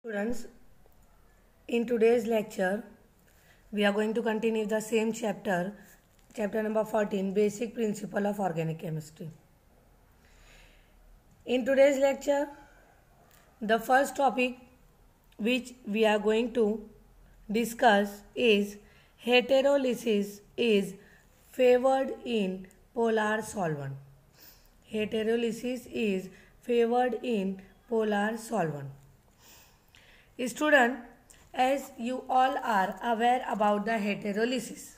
Students, in today's lecture, we are going to continue the same chapter, chapter number 14, Basic Principle of Organic Chemistry. In today's lecture, the first topic which we are going to discuss is heterolysis is favored in polar solvent. Heterolysis is favored in polar solvent. Student, as you all are aware about the heterolysis,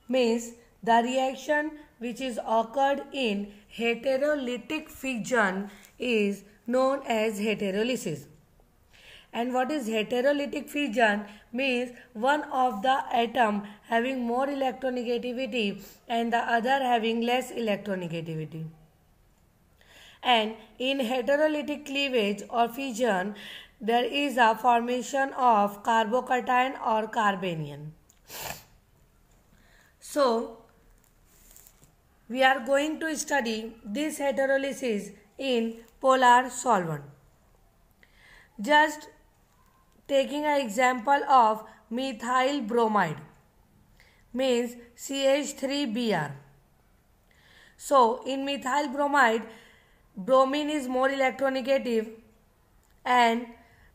means the reaction which is occurred in heterolytic fission is known as heterolysis. And what is heterolytic fission? Means one of the atom having more electronegativity and the other having less electronegativity. And in heterolytic cleavage or fission, there is a formation of carbocation or carbanion. So, we are going to study this heterolysis in polar solvent. Just taking an example of methyl bromide, means CH3Br. So, in methyl bromide, bromine is more electronegative and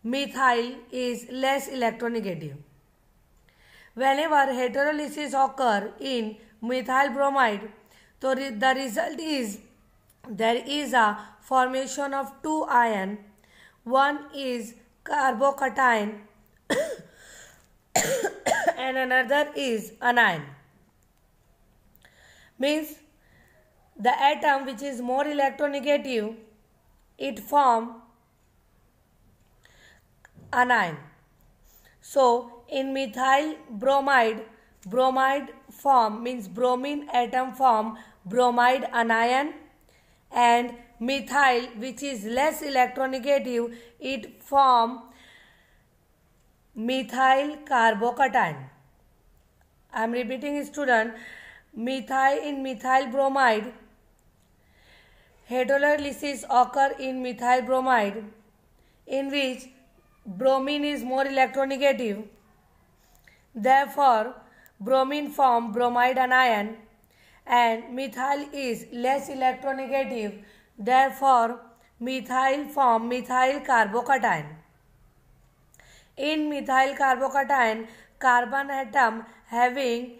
methyl is less electronegative. Whenever heterolysis occurs in methyl bromide, so the result is there is a formation of two ions. One is carbocation and another is anion. Means the atom which is more electronegative, it forms anion. So, in methyl bromide, bromide form means bromine atom form bromide anion, and methyl which is less electronegative, it form methyl carbocation. I am repeating, student, in methyl bromide, heterolysis occur in methyl bromide in which bromine is more electronegative. Therefore, bromine form bromide anion and methyl is less electronegative. Therefore, methyl form methyl carbocation. In methyl carbocation, carbon atom having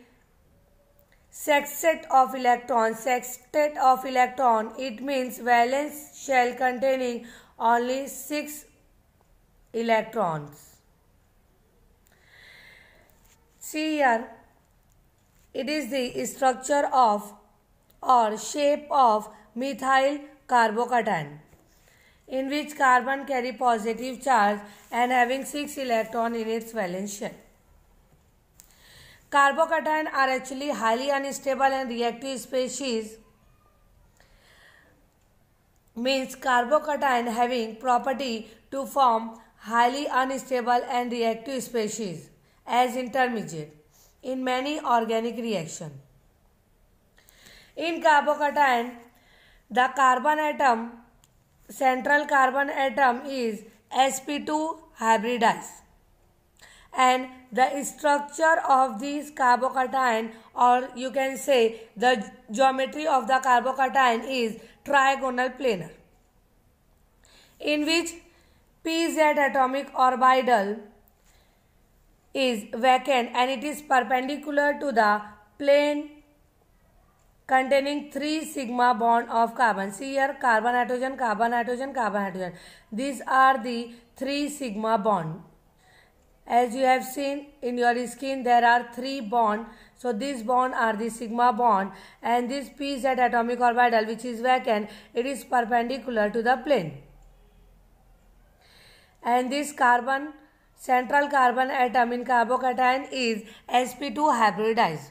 sextet of electron. Sextet of electron, it means valence shell containing only 6 electrons. See here, it is the structure of or shape of methyl carbocation, in which carbon carry positive charge and having 6 electrons in its valence shell. Carbocation are actually highly unstable and reactive species. Means carbocation having property to form highly unstable and reactive species as intermediate in many organic reactions. In carbocation, the carbon atom, central carbon atom is sp2 hybridized, and the structure of this carbocation, or you can say the geometry of the carbocation, is trigonal planar, in which pz atomic orbital is vacant and it is perpendicular to the plane containing 3 sigma bond of carbon. See here, carbon hydrogen, carbon hydrogen, carbon hydrogen. These are the 3 sigma bond. As you have seen in your skin, there are 3 bonds. So these bonds are the sigma bond, and this pz atomic orbital which is vacant, it is perpendicular to the plane. And this carbon, central carbon atom in carbocation is sp2 hybridized.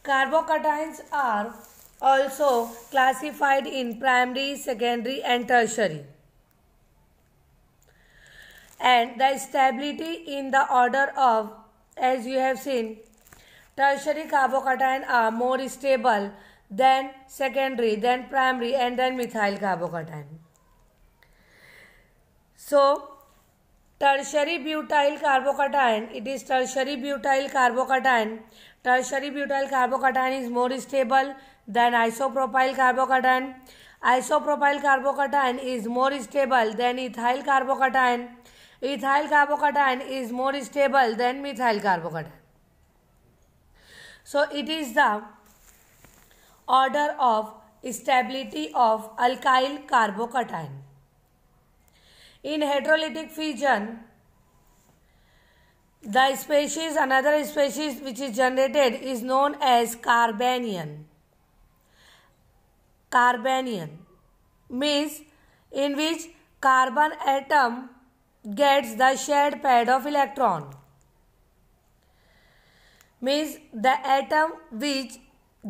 Carbocations are also classified in primary, secondary and tertiary. And the stability in the order of, as you have seen, tertiary carbocation are more stable than secondary, then primary and then methyl carbocation. So, tertiary butyl carbocation. It is tertiary butyl carbocation. Tertiary butyl carbocation is more stable than isopropyl carbocation. Isopropyl carbocation is more stable than ethyl carbocation. Ethyl carbocation is more stable than methyl carbocation. So it is the order of stability of alkyl carbocation. In heterolytic fission, the species, another species which is generated is known as carbanion. Carbanion means in which carbon atom gets the shared pair of electron. Means the atom which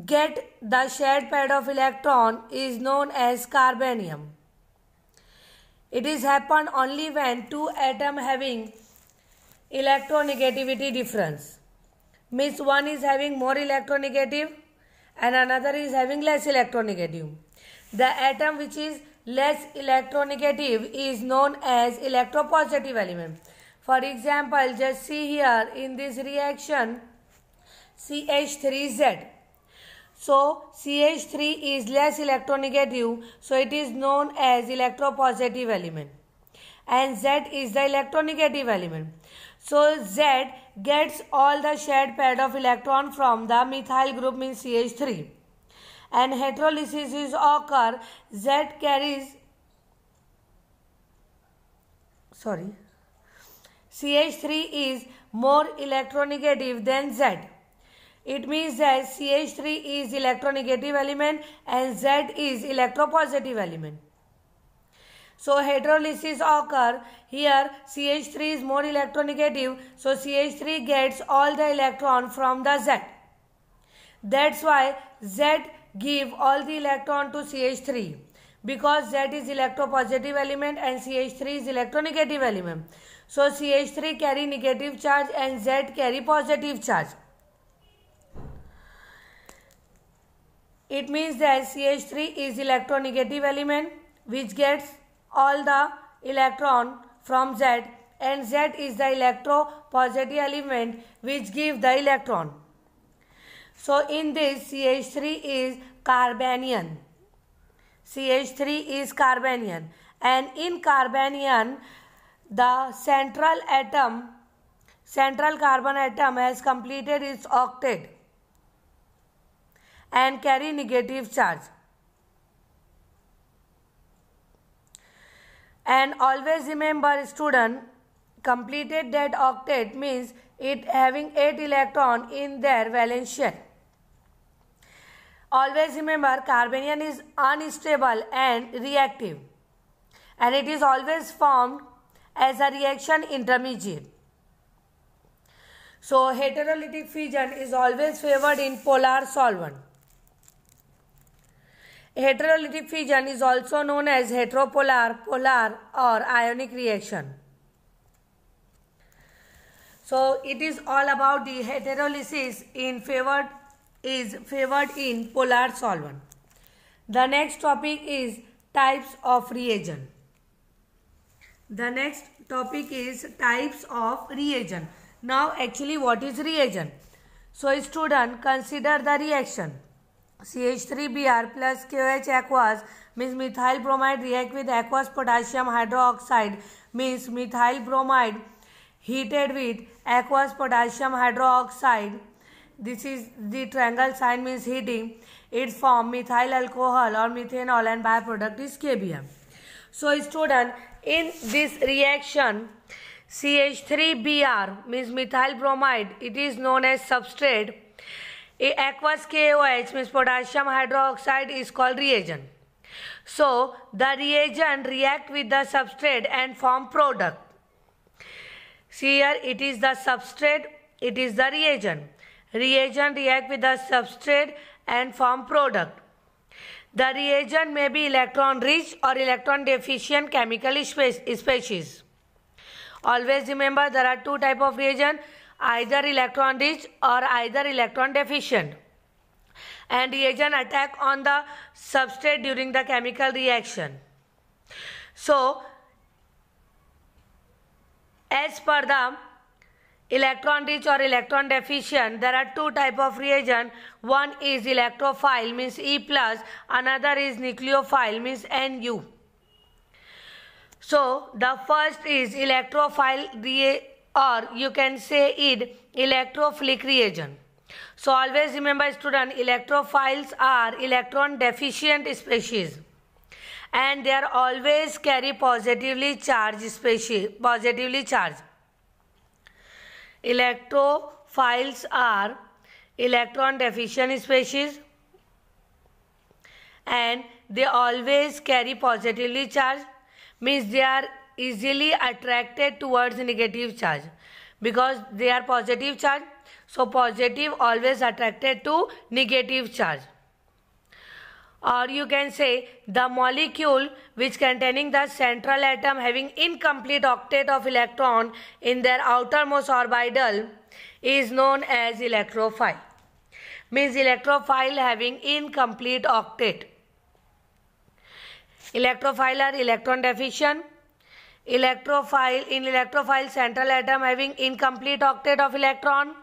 get the shared pair of electron is known as carbanium. It is happen only when two atoms having electronegativity difference. Means one is having more electronegative and another is having less electronegative. The atom which is less electronegative is known as electropositive element. For example, just see here in this reaction CH3Z. So CH3 is less electronegative, so it is known as electropositive element, and Z is the electronegative element. So Z gets all the shared pair of electron from the methyl group means CH3, and heterolysis is occur. Z carries CH3 is more electronegative than Z. It means that CH3 is electronegative element and Z is electropositive element. So heterolysis occur here. CH3 is more electronegative, so CH3 gets all the electron from the Z. That's why Z give all the electron to CH3, because Z is electropositive element and CH3 is electronegative element. So CH3 carry negative charge and Z carry positive charge. It means that CH3 is electronegative element which gets all the electron from Z, and Z is the electropositive element which gives the electron. So in this CH3 is carbanion. CH3 is carbanion, and in carbanion the central carbon atom has completed its octet and carry negative charge. And always remember, student, completed that octet means it having 8 electron in their valence shell. Always remember, carbanion is unstable and reactive, and it is always formed as a reaction intermediate. So heterolytic fission is always favored in polar solvent. Heterolytic fission is also known as heteropolar, polar or ionic reaction. So it is all about the heterolysis is favored in polar solvent. The next topic is types of reagent. The next topic is types of reagent. Now actually what is reagent? So student, consider the reaction. CH3Br plus KOH aqueous means methyl bromide react with aqueous potassium hydroxide means methyl bromide heated with aqueous potassium hydroxide. This is the triangle sign means heating. It form methyl alcohol or methanol and byproduct is KBm. So student, in this reaction CH3Br means methyl bromide, it is known as substrate. Aqueous KOH means potassium hydroxide is called reagent. So the reagent react with the substrate and form product. See here, it is the substrate, it is the reagent. Reagent react with the substrate and form product. The reagent may be electron rich or electron deficient chemical species. Always remember, there are two types of reagent, either electron rich or either electron deficient, and reagent attack on the substrate during the chemical reaction. So As per the electron rich or electron deficient, there are two type of reagent. One is electrophile, means E plus, another is nucleophile, means Nu. So the first is electrophile or you can say it electrophilic reagent. So always remember student, electrophiles are electron deficient species and they are always carry positively charged species, Electrophiles are electron deficient species and they always carry positively charged, means they are easily attracted towards negative charge because they are positive charge. So positive always attracted to negative charge. Or you can say the molecule which containing the central atom having incomplete octet of electron in their outermost orbital is known as electrophile. Means electrophile having incomplete octet. Electrophile are electron deficient. Electrophile central atom having incomplete octet of electron.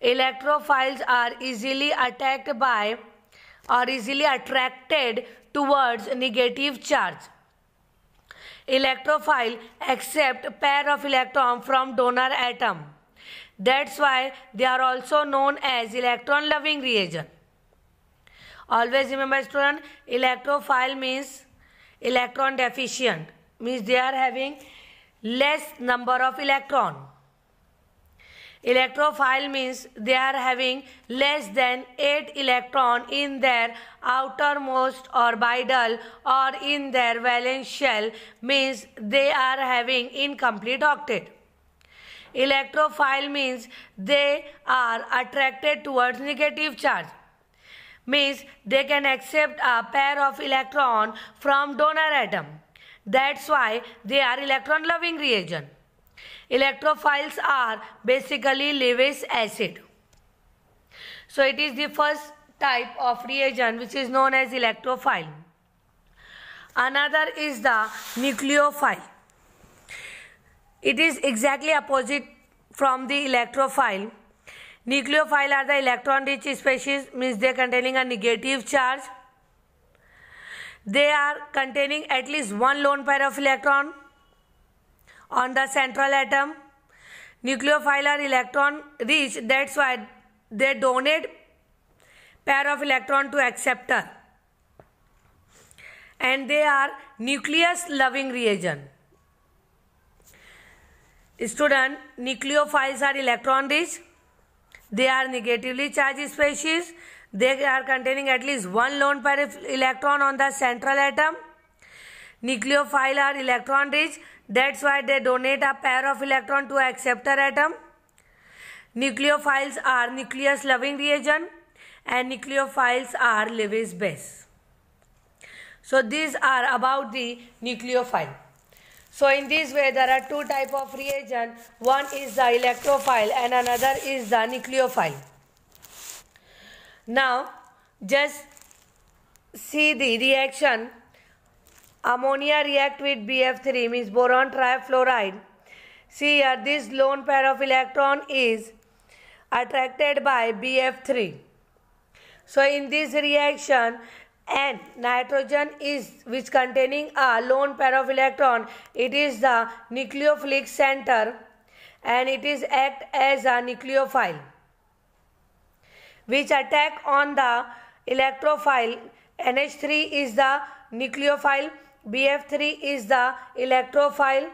Electrophiles are easily attacked by or easily attracted towards negative charge. Electrophile accept pair of electron from donor atom. That's why they are also known as electron loving reagent. Always remember student, electrophile means electron deficient, means they are having less number of electron. Electrophile means they are having less than 8 electron in their outermost orbital or in their valence shell, means they are having incomplete octet. Electrophile means they are attracted towards negative charge, means they can accept a pair of electron from donor atom. That's why they are electron loving reagent. Electrophiles are basically Lewis acid. So it is the first type of reagent which is known as electrophile. Another is the nucleophile. It is exactly opposite from the electrophile. Nucleophile are the electron rich species, means they are containing a negative charge. They are containing at least one lone pair of electron on the central atom. Nucleophile are electron rich, that's why they donate pair of electron to acceptor. And they are nucleus loving reagent. Student, nucleophiles are electron rich. They are negatively charged species. They are containing at least one lone pair of electron on the central atom. Nucleophile are electron rich. That's why they donate a pair of electron to acceptor atom. Nucleophiles are nucleus loving reagent and nucleophiles are Lewis base. So these are about the nucleophile. So in this way there are two type of reagent. One is the electrophile and another is the nucleophile. Now just see the reaction. Ammonia react with BF3, means boron trifluoride. See here, this lone pair of electron is attracted by BF3. So in this reaction, N nitrogen is which containing a lone pair of electron. It is the nucleophilic center and it is act as a nucleophile which attack on the electrophile. NH3 is the nucleophile, BF3 is the electrophile,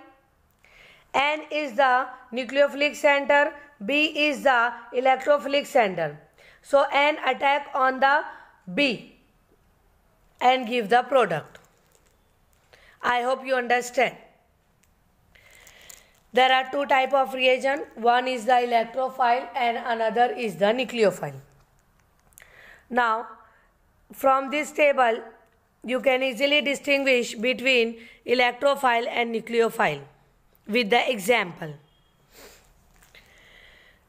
N is the nucleophilic center, B is the electrophilic center. So N attack on the B and give the product. I hope you understand. There are two type of reagent. One is the electrophile and another is the nucleophile. Now from this table you can easily distinguish between electrophile and nucleophile with the example.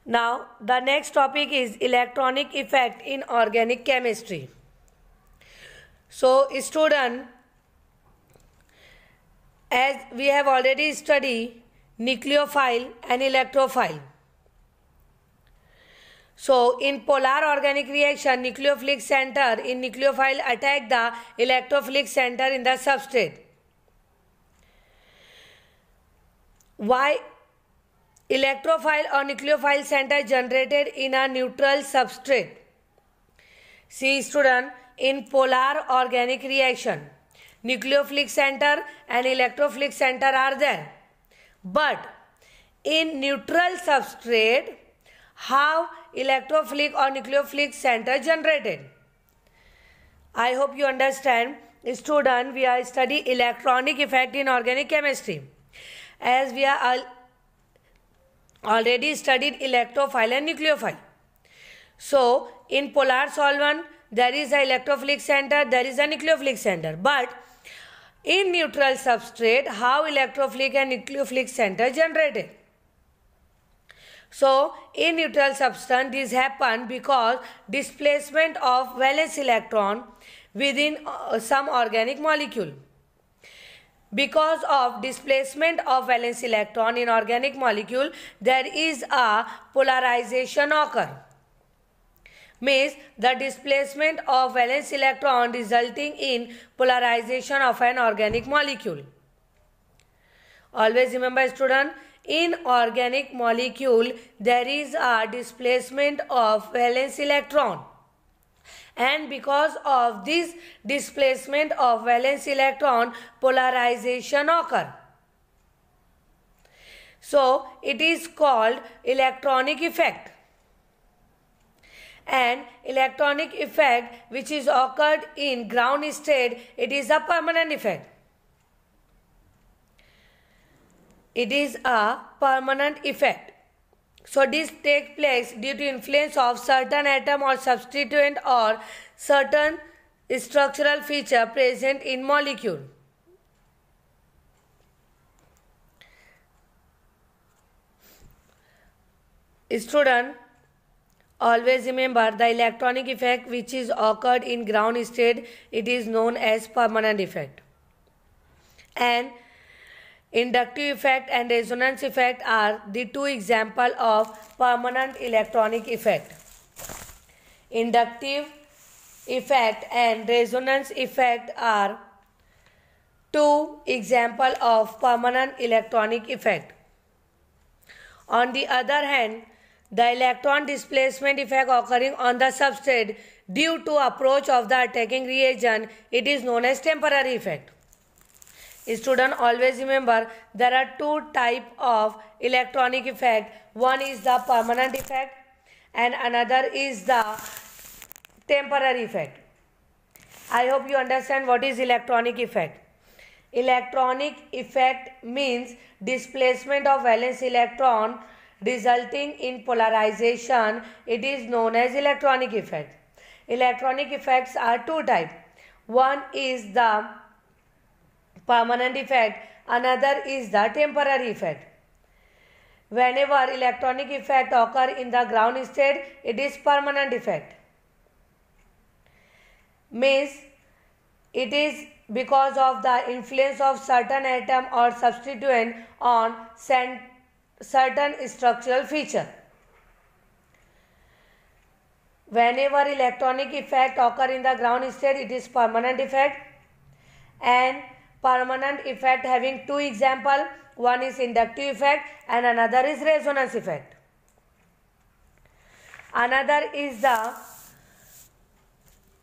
Now the next topic is electronic effect in organic chemistry. So student, as we have already studied nucleophile and electrophile. So in polar organic reaction, nucleophilic center in nucleophile attack the electrophilic center in the substrate. Why electrophile or nucleophile center generated in a neutral substrate? See student, in polar organic reaction, nucleophilic center and electrophilic center are there. But in neutral substrate, how electrophilic or nucleophilic center generated? I hope you understand. Student, we are studying electronic effect in organic chemistry. As we are already studied electrophile and nucleophile. So in polar solvent, there is a electrophilic center, there is a nucleophilic center. But in neutral substrate, how electrophilic and nucleophilic center generated? So in neutral substance, this happen because displacement of valence electron within some organic molecule. Because of displacement of valence electron in organic molecule, there is a polarization occur. Means the displacement of valence electron resulting in polarization of an organic molecule. Always remember student, in organic molecule there is a displacement of valence electron, and because of this displacement of valence electron, polarization occur. So it is called electronic effect. And electronic effect which is occurred in ground state, it is a permanent effect. It is a permanent effect. So this takes place due to influence of certain atom or substituent or certain structural feature present in molecule. Student, always remember the electronic effect which is occurred in ground state, it is known as permanent effect. And inductive effect and resonance effect are the two examples of permanent electronic effect. Inductive effect and resonance effect are two examples of permanent electronic effect. On the other hand, the electron displacement effect occurring on the substrate due to approach of the attacking reagent, it is known as temporary effect. Student, always remember there are two types of electronic effect. One is the permanent effect and another is the temporary effect. I hope you understand what is electronic effect. Electronic effect means displacement of valence electron resulting in polarization. It is known as electronic effect. Electronic effects are two types. One is the permanent effect, another is the temporary effect. Whenever electronic effect occur in the ground state, it is permanent effect. Means it is because of the influence of certain atom or substituent on certain structural feature. Whenever electronic effect occur in the ground state, it is permanent effect. And permanent effect having two examples, one is inductive effect and another is resonance effect. Another is the,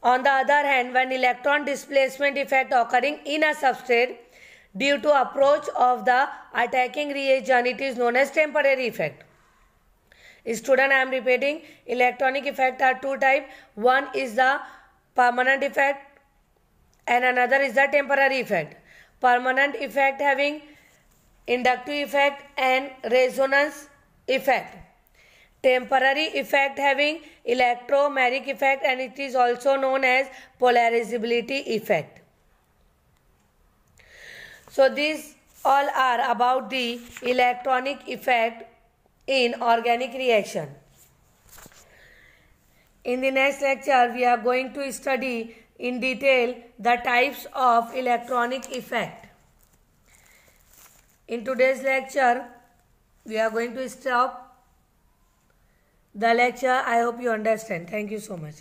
on the other hand, when electron displacement effect occurring in a substrate due to approach of the attacking reagent, it is known as temporary effect. Student, I am repeating, electronic effect are two types. One is the permanent effect and another is the temporary effect. Permanent effect having inductive effect and resonance effect. Temporary effect having electromagnetic effect and it is also known as polarizability effect. So these all are about the electronic effect in organic reaction. In the next lecture, we are going to study in detail the types of electronic effect. In today's lecture, we are going to stop the lecture. I hope you understand. Thank you so much.